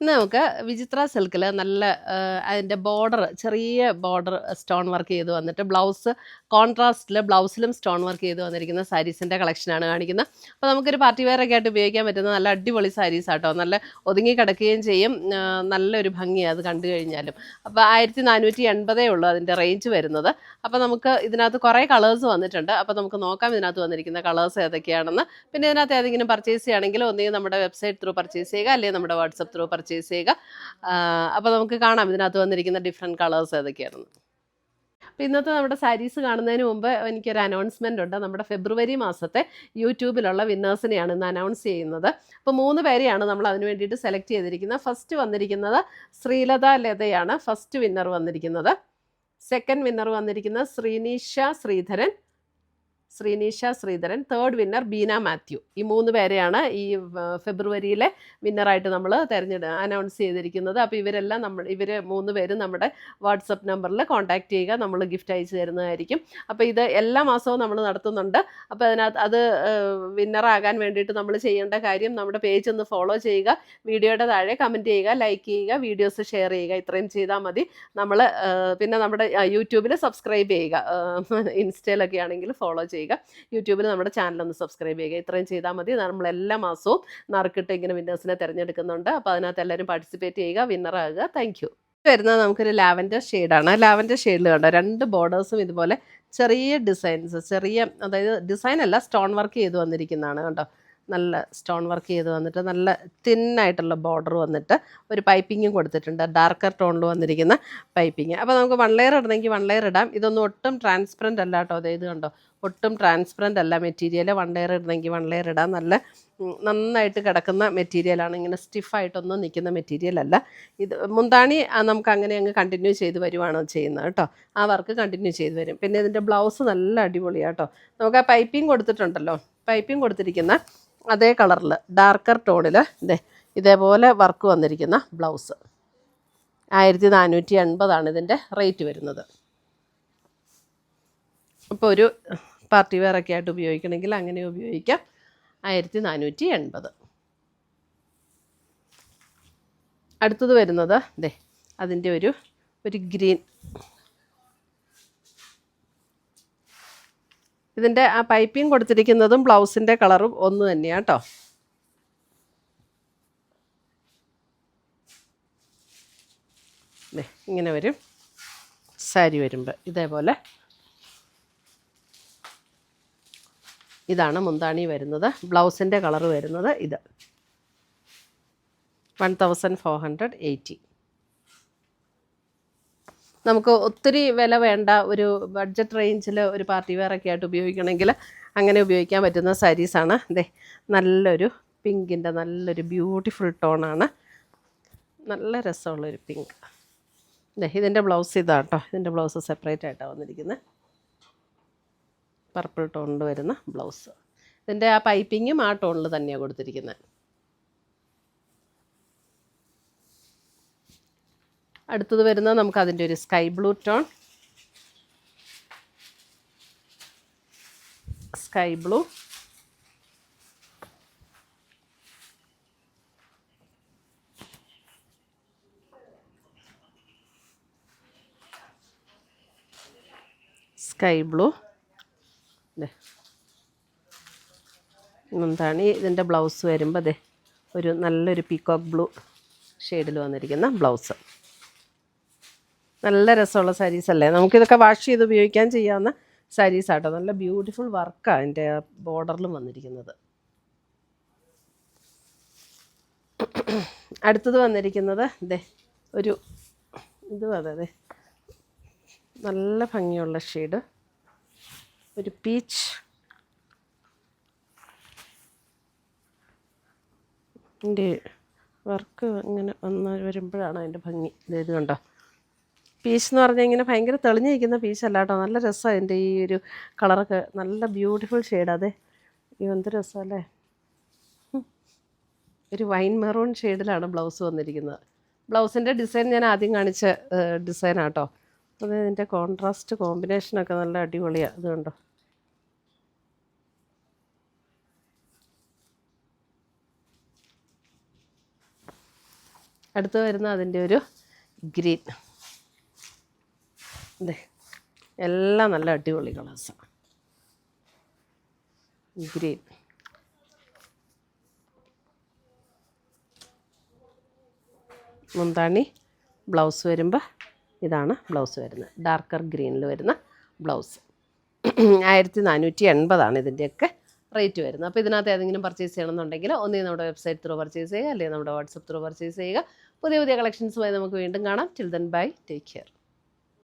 ഇന്ന് നമുക്ക് വിചിത്ര സിൽക്കിൽ നല്ല അതിൻ്റെ ബോർഡർ ചെറിയ ബോർഡർ സ്റ്റോൺ വർക്ക് ചെയ്ത് വന്നിട്ട് ബ്ലൗസ് കോൺട്രാസ്റ്റിൽ ബ്ലൗസിലും സ്റ്റോൺ വർക്ക് ചെയ്ത് വന്നിരിക്കുന്ന സാരീസിൻ്റെ കളക്ഷനാണ് കാണിക്കുന്നത്. അപ്പോൾ നമുക്കൊരു പാർട്ടി വെയർ ഒക്കെ ആയിട്ട് ഉപയോഗിക്കാൻ പറ്റുന്ന നല്ല അടിപൊളി സാരീസ് ആട്ടോ. നല്ല ഒതുങ്ങി കിടക്കുകയും ചെയ്യും, നല്ലൊരു ഭംഗിയാണ് അത് കണ്ടു കഴിഞ്ഞാലും. അപ്പോൾ 1480 ഉള്ളൂ അതിൻ്റെ റേഞ്ച് വരുന്നത്. അപ്പോൾ നമുക്ക് ഇതിനകത്ത് കുറേ കളേഴ്സ് വന്നിട്ടുണ്ട്. അപ്പോൾ നമുക്ക് നോക്കാം ഇതിനകത്ത് വന്നിരിക്കുന്ന കളേഴ്സ് ഏതൊക്കെയാണെന്ന്. പിന്നെ ഇതിനകത്ത് ഏതെങ്കിലും പർച്ചേസ് ചെയ്യുകയാണെങ്കിൽ ഒന്നുകിൽ നമ്മുടെ വെബ്സൈറ്റ് ത്രൂ പർച്ചേസ് ചെയ്യുക, അല്ലെങ്കിൽ നമ്മുടെ വാട്സപ്പ് ത്രൂ പർച്ചേസ് ചെയ്യുക. അപ്പോൾ നമുക്ക് കാണാം ഇതിനകത്ത് വന്നിരിക്കുന്ന ഡിഫറെൻറ്റ് കളേഴ്സ് ഏതൊക്കെയാണെന്ന്. അപ്പോൾ ഇന്നത്തെ നമ്മുടെ സാരീസ് കാണുന്നതിന് മുമ്പ് എനിക്കൊരു അനൗൺസ്മെൻ്റ് ഉണ്ട്. നമ്മുടെ ഫെബ്രുവരി മാസത്തെ യൂട്യൂബിലുള്ള വിന്നേഴ്സിനെയാണ് ഇന്ന് അനൗൺസ് ചെയ്യുന്നത്. അപ്പോൾ 3 പേരെയാണ് നമ്മൾ അതിന് വേണ്ടിയിട്ട് സെലക്ട് ചെയ്തിരിക്കുന്നത്. ഫസ്റ്റ് വന്നിരിക്കുന്നത് ശ്രീലത ലതയാണ് ഫസ്റ്റ് വിന്നർ വന്നിരിക്കുന്നത്. സെക്കൻഡ് വിന്നർ വന്നിരിക്കുന്നത് ശ്രീനീഷ ശ്രീധരൻ. Third winner Beena Mathew. ഈ 3 പേരെയാണ് ഈ ഫെബ്രുവരിയിലെ വിന്നറായിട്ട് നമ്മൾ അനൗൺസ് ചെയ്തിരിക്കുന്നത്. അപ്പോൾ ഇവർ 3 പേരും നമ്മുടെ വാട്സപ്പ് നമ്പറിൽ കോൺടാക്റ്റ് ചെയ്യുക, നമ്മൾ ഗിഫ്റ്റ് അയച്ചു തരുന്നതായിരിക്കും. അപ്പോൾ ഇത് എല്ലാ മാസവും നമ്മൾ നടത്തുന്നുണ്ട്. അപ്പോൾ അതിനകത്ത് അത് വിന്നറാകാൻ വേണ്ടിയിട്ട് നമ്മൾ ചെയ്യേണ്ട കാര്യം നമ്മുടെ പേജ് ഒന്ന് ഫോളോ ചെയ്യുക, വീഡിയോയുടെ താഴെ കമൻറ്റ് ചെയ്യുക, ലൈക്ക് ചെയ്യുക, വീഡിയോസ് ഷെയർ ചെയ്യുക. ഇത്രയും ചെയ്താൽ മതി. നമ്മൾ പിന്നെ നമ്മുടെ യൂട്യൂബിൽ സബ്സ്ക്രൈബ് ചെയ്യുക, ഇൻസ്റ്റയിലൊക്കെ ആണെങ്കിൽ ഫോളോ ചെയ്യുക, യൂട്യൂബിൽ നമ്മുടെ ചാനലൊന്ന് സബ്സ്ക്രൈബ് ചെയ്യുക. ഇത്രയും ചെയ്താൽ മതി. നമ്മൾ എല്ലാ മാസവും നറുക്കിട്ട് ഇങ്ങനെ വിന്നേഴ്സിനെ തിരഞ്ഞെടുക്കുന്നുണ്ട്. അപ്പോൾ അതിനകത്ത് എല്ലാവരും പാർട്ടിസിപ്പേറ്റ് ചെയ്യുക, വിന്നറാകുക. Thank you. വരുന്നത് നമുക്കൊരു ലാവൻഡർ ഷെയ്ഡാണ്. ലാവൻഡർ ഷെയ്ഡിൽ കണ്ടോ 2 ബോർഡേഴ്സും ഇതുപോലെ ചെറിയ ഡിസൈൻസ്, അതായത് ഡിസൈൻ അല്ല, സ്റ്റോൺ വർക്ക് ചെയ്ത് വന്നിരിക്കുന്നതാണ് കണ്ടോ. നല്ല സ്റ്റോൺ വർക്ക് ചെയ്ത് വന്നിട്ട് നല്ല തിന്നായിട്ടുള്ള ബോർഡർ വന്നിട്ട് ഒരു പൈപ്പിങ്ങും കൊടുത്തിട്ടുണ്ട്, ഡാർക്കർ ടോണിൽ വന്നിരിക്കുന്ന പൈപ്പിങ്. അപ്പോൾ നമുക്ക് 1 ലെയർ ഇടണമെങ്കിൽ 1 ലെയർ ഇടാം. ഇതൊന്നും ഒട്ടും ട്രാൻസ്പെറൻ്റ് അല്ല കേട്ടോ. ഇത് കണ്ടോ, ഒട്ടും ട്രാൻസ്പെറൻ്റ് അല്ല മെറ്റീരിയൽ. 1 ലെയർ ഇടണമെങ്കിൽ 1 ലെയർ ഇടാം. നല്ല നന്നായിട്ട് കിടക്കുന്ന മെറ്റീരിയലാണ്, ഇങ്ങനെ സ്റ്റിഫായിട്ടൊന്നും നിൽക്കുന്ന മെറ്റീരിയൽ അല്ല ഇത്. മുന്താണി നമുക്ക് അങ്ങനെ അങ്ങ് കണ്ടിന്യൂ ചെയ്ത് വരുവാണ് ചെയ്യുന്നത് കേട്ടോ. ആ വർക്ക് കണ്ടിന്യൂ ചെയ്ത് വരും. പിന്നെ ഇതിൻ്റെ ബ്ലൗസ് നല്ല അടിപൊളിയാണ് കേട്ടോ. നമുക്ക് ആ പൈപ്പിംഗ് കൊടുത്തിട്ടുണ്ടല്ലോ, പൈപ്പിംഗ് കൊടുത്തിരിക്കുന്ന അതേ കളറിൽ ഡാർക്കർ ടോണിൽ ഇതേപോലെ വർക്ക് വന്നിരിക്കുന്ന ബ്ലൗസ് 1480 ഇതിൻ്റെ റേറ്റ് വരുന്നത്. അപ്പോൾ ഒരു പാർട്ടി വെയർ ഒക്കെ ആയിട്ട് ഉപയോഗിക്കണമെങ്കിൽ അങ്ങനെ ഉപയോഗിക്കാം. 1480. അടുത്തത് വരുന്നത് അതിൻ്റെ ഒരു ഗ്രീൻ. ഇതിൻ്റെ ആ പൈപ്പിംഗ് കൊടുത്തിരിക്കുന്നതും ബ്ലൗസിൻ്റെ കളറും ഒന്ന് തന്നെയാണ് കേട്ടോ. ഇങ്ങനെ വരും സാരി വരുമ്പോൾ. ഇതേപോലെ ഇതാണ് മുന്താണി വരുന്നത്. ബ്ലൗസിൻ്റെ കളറ് വരുന്നത് ഇത് 1480. നമുക്ക് ഒത്തിരി വില വേണ്ട, ഒരു ബഡ്ജറ്റ് റേഞ്ചിൽ ഒരു പാർട്ടി വെയർ ഒക്കെ ആയിട്ട് ഉപയോഗിക്കണമെങ്കിൽ അങ്ങനെ ഉപയോഗിക്കാൻ പറ്റുന്ന സാരീസാണ്. നല്ലൊരു പിങ്കിൻ്റെ നല്ലൊരു ബ്യൂട്ടിഫുൾ ടോണാണ്, നല്ല രസമുള്ളൊരു പിങ്ക്. ഇതിൻ്റെ ബ്ലൗസ് ഇതാണ് കേട്ടോ. ഇതിൻ്റെ ബ്ലൗസ് സെപ്പറേറ്റ് ആയിട്ടാണ് വന്നിരിക്കുന്നത്. പർപ്പിൾ ടോണിൽ വരുന്ന ബ്ലൗസ്. ഇതിൻ്റെ ആ പൈപ്പിങ്ങും ആ ടോണിൽ തന്നെയാണ് കൊടുത്തിരിക്കുന്നത്. അടുത്തത് വരുന്നത് നമുക്ക് അതിൻ്റെ ഒരു sky blue tone. Sky blue, sky blue. എന്താണ് ഇതിൻ്റെ ബ്ലൗസ് വരുമ്പോൾ ഒരു നല്ലൊരു പീക്കോക്ക് ബ്ലൂ ഷെയ്ഡിൽ വന്നിരിക്കുന്ന ബ്ലൗസ്. നല്ല രസമുള്ള സാരീസ് അല്ലേ. നമുക്കിതൊക്കെ വാഷ് ചെയ്ത് ഉപയോഗിക്കാൻ ചെയ്യാവുന്ന സാരീസ് ആട്ടോ. നല്ല ബ്യൂട്ടിഫുൾ വർക്കാണ് അതിൻ്റെ ബോർഡറിലും വന്നിരിക്കുന്നത്. അടുത്തത് വന്നിരിക്കുന്നത് ഒരു അതെ നല്ല ഭംഗിയുള്ള ഷെയ്ഡ്, ഒരു പീച്ച്. ഇതിൻ്റെ വർക്ക് ഇങ്ങനെ വരുമ്പോഴാണ് അതിൻ്റെ ഭംഗി. ഇത് കണ്ടോ, പീച്ച് എന്ന് പറഞ്ഞാൽ ഇങ്ങനെ ഭയങ്കര തെളിഞ്ഞിരിക്കുന്ന പീച്ചല്ല കേട്ടോ. നല്ല രസമാണ് അതിൻ്റെ ഈ ഒരു കളറൊക്കെ, നല്ല ബ്യൂട്ടിഫുൾ ഷെയ്ഡ്. എന്ത് രസമല്ലേ. ഒരു വൈൻ മെറൂൺ ഷെയ്ഡിലാണ് ബ്ലൗസ് വന്നിരിക്കുന്നത്. ബ്ലൗസിൻ്റെ ഡിസൈൻ ഞാൻ ആദ്യം കാണിച്ച ഡിസൈനാണ് കേട്ടോ. അത് ഇതിൻ്റെ കോൺട്രാസ്റ്റ് കോമ്പിനേഷനൊക്കെ നല്ല അടിപൊളിയാണ്. ഇത് കണ്ടോ. അടുത്ത് വരുന്ന അതിൻ്റെ ഒരു ഗ്രീൻ. അതെ, എല്ലാം നല്ല അടിപൊളി കളേഴ്സാണ്. ഗ്രീൻ, മുന്താണി. ബ്ലൗസ് വരുമ്പോൾ ഇതാണ് ബ്ലൗസ് വരുന്നത്, ഡാർക്കർ ഗ്രീനിൽ വരുന്ന ബ്ലൗസ്. 1480 ഇതിൻ്റെയൊക്കെ റേറ്റ് വരുന്നത്. അപ്പോൾ ഇതിനകത്ത് ഏതെങ്കിലും പർച്ചേസ് ചെയ്യണമെന്നുണ്ടെങ്കിൽ ഒന്നേ നമ്മുടെ വെബ്സൈറ്റ് ത്രൂ പർച്ചേസ് ചെയ്യുക, അല്ലെങ്കിൽ നമ്മുടെ വാട്സപ്പ് ത്രൂ പർച്ചേസ് ചെയ്യുക. പുതിയ പുതിയ കളക്ഷൻസുമായി നമുക്ക് വീണ്ടും കാണാം. Till then bye, take care.